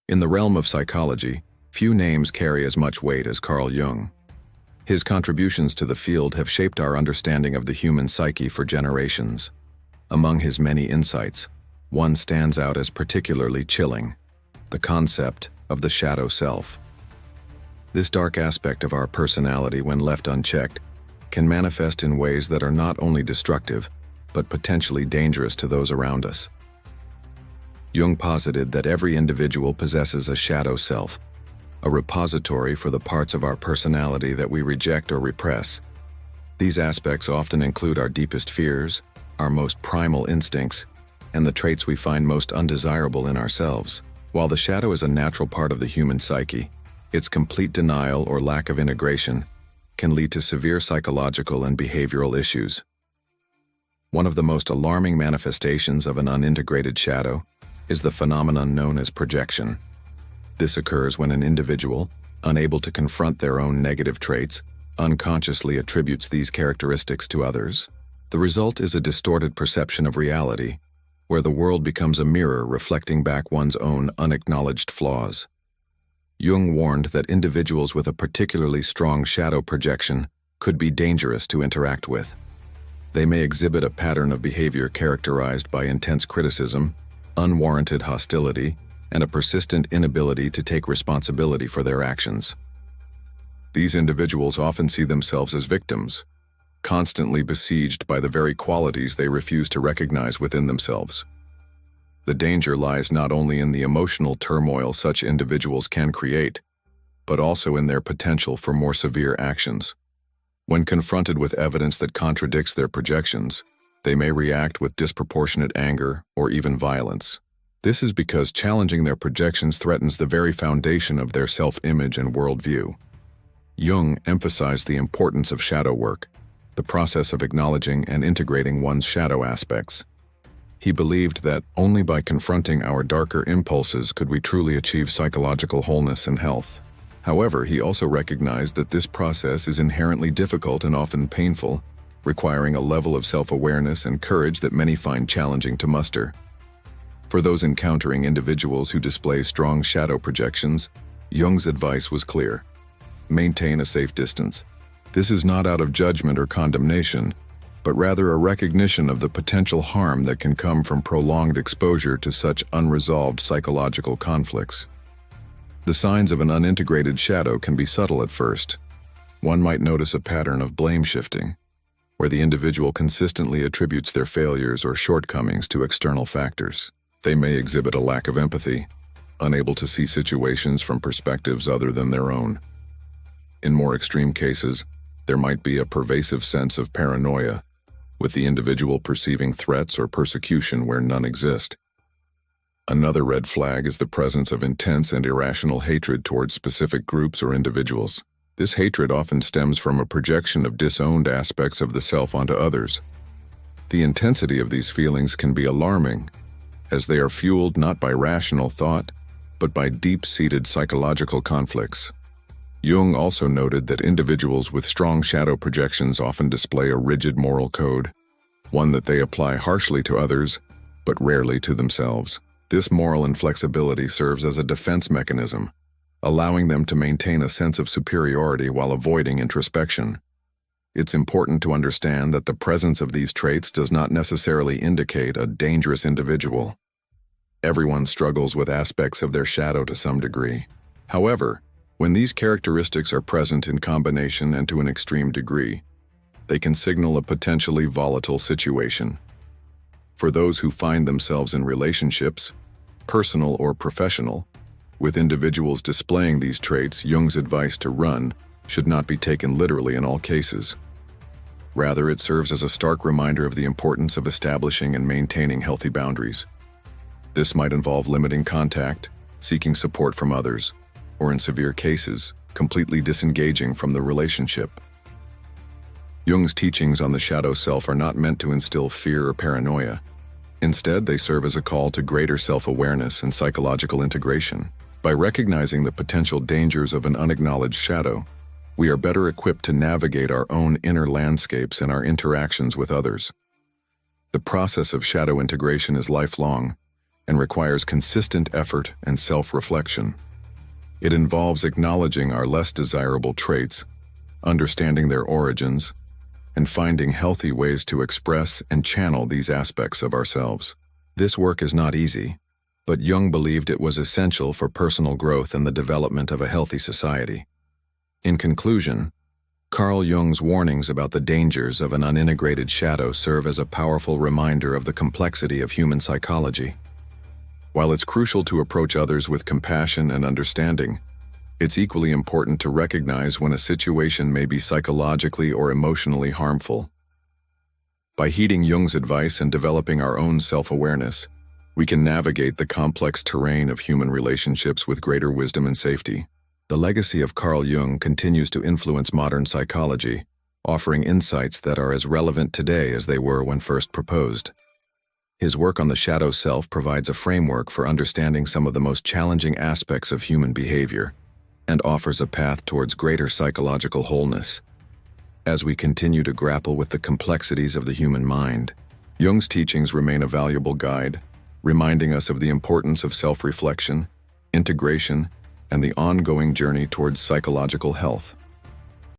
In the realm of psychology, few names carry as much weight as Carl Jung. His contributions to the field have shaped our understanding of the human psyche for generations. Among his many insights, one stands out as particularly chilling: the concept of the shadow self. This dark aspect of our personality, when left unchecked, can manifest in ways that are not only destructive, but potentially dangerous to those around us. Jung posited that every individual possesses a shadow self, a repository for the parts of our personality that we reject or repress. These aspects often include our deepest fears, our most primal instincts, and the traits we find most undesirable in ourselves. While the shadow is a natural part of the human psyche, its complete denial or lack of integration can lead to severe psychological and behavioral issues. One of the most alarming manifestations of an unintegrated shadow is the phenomenon known as projection. This occurs when an individual, unable to confront their own negative traits, unconsciously attributes these characteristics to others. The result is a distorted perception of reality, where the world becomes a mirror reflecting back one's own unacknowledged flaws. Jung warned that individuals with a particularly strong shadow projection could be dangerous to interact with. They may exhibit a pattern of behavior characterized by intense criticism, unwarranted hostility, and a persistent inability to take responsibility for their actions. These individuals often see themselves as victims, constantly besieged by the very qualities they refuse to recognize within themselves. The danger lies not only in the emotional turmoil such individuals can create, but also in their potential for more severe actions. When confronted with evidence that contradicts their projections, they may react with disproportionate anger or even violence. This is because challenging their projections threatens the very foundation of their self-image and worldview. Jung emphasized the importance of shadow work, the process of acknowledging and integrating one's shadow aspects. He believed that only by confronting our darker impulses could we truly achieve psychological wholeness and health. However, he also recognized that this process is inherently difficult and often painful, requiring a level of self-awareness and courage that many find challenging to muster. For those encountering individuals who display strong shadow projections, Jung's advice was clear: maintain a safe distance. This is not out of judgment or condemnation, but rather a recognition of the potential harm that can come from prolonged exposure to such unresolved psychological conflicts. The signs of an unintegrated shadow can be subtle at first. One might notice a pattern of blame shifting, where the individual consistently attributes their failures or shortcomings to external factors. They may exhibit a lack of empathy, unable to see situations from perspectives other than their own. In more extreme cases, there might be a pervasive sense of paranoia, with the individual perceiving threats or persecution where none exist. Another red flag is the presence of intense and irrational hatred towards specific groups or individuals. This hatred often stems from a projection of disowned aspects of the self onto others. The intensity of these feelings can be alarming, as they are fueled not by rational thought, but by deep-seated psychological conflicts. Jung also noted that individuals with strong shadow projections often display a rigid moral code, one that they apply harshly to others, but rarely to themselves. This moral inflexibility serves as a defense mechanism, allowing them to maintain a sense of superiority while avoiding introspection. It's important to understand that the presence of these traits does not necessarily indicate a dangerous individual. Everyone struggles with aspects of their shadow to some degree. However, when these characteristics are present in combination and to an extreme degree, they can signal a potentially volatile situation. For those who find themselves in relationships, personal or professional, with individuals displaying these traits, Jung's advice to run should not be taken literally in all cases. Rather, it serves as a stark reminder of the importance of establishing and maintaining healthy boundaries. This might involve limiting contact, seeking support from others, or in severe cases, completely disengaging from the relationship. Jung's teachings on the shadow self are not meant to instill fear or paranoia. Instead, they serve as a call to greater self-awareness and psychological integration. By recognizing the potential dangers of an unacknowledged shadow, we are better equipped to navigate our own inner landscapes and our interactions with others. The process of shadow integration is lifelong, and requires consistent effort and self-reflection. It involves acknowledging our less desirable traits, understanding their origins, and finding healthy ways to express and channel these aspects of ourselves. This work is not easy, but Jung believed it was essential for personal growth and the development of a healthy society. In conclusion, Carl Jung's warnings about the dangers of an unintegrated shadow serve as a powerful reminder of the complexity of human psychology. While it's crucial to approach others with compassion and understanding, it's equally important to recognize when a situation may be psychologically or emotionally harmful. By heeding Jung's advice and developing our own self-awareness, we can navigate the complex terrain of human relationships with greater wisdom and safety. The legacy of Carl Jung continues to influence modern psychology, offering insights that are as relevant today as they were when first proposed. His work on the shadow self provides a framework for understanding some of the most challenging aspects of human behavior and offers a path towards greater psychological wholeness. As we continue to grapple with the complexities of the human mind, Jung's teachings remain a valuable guide, reminding us of the importance of self-reflection, integration, and the ongoing journey towards psychological health.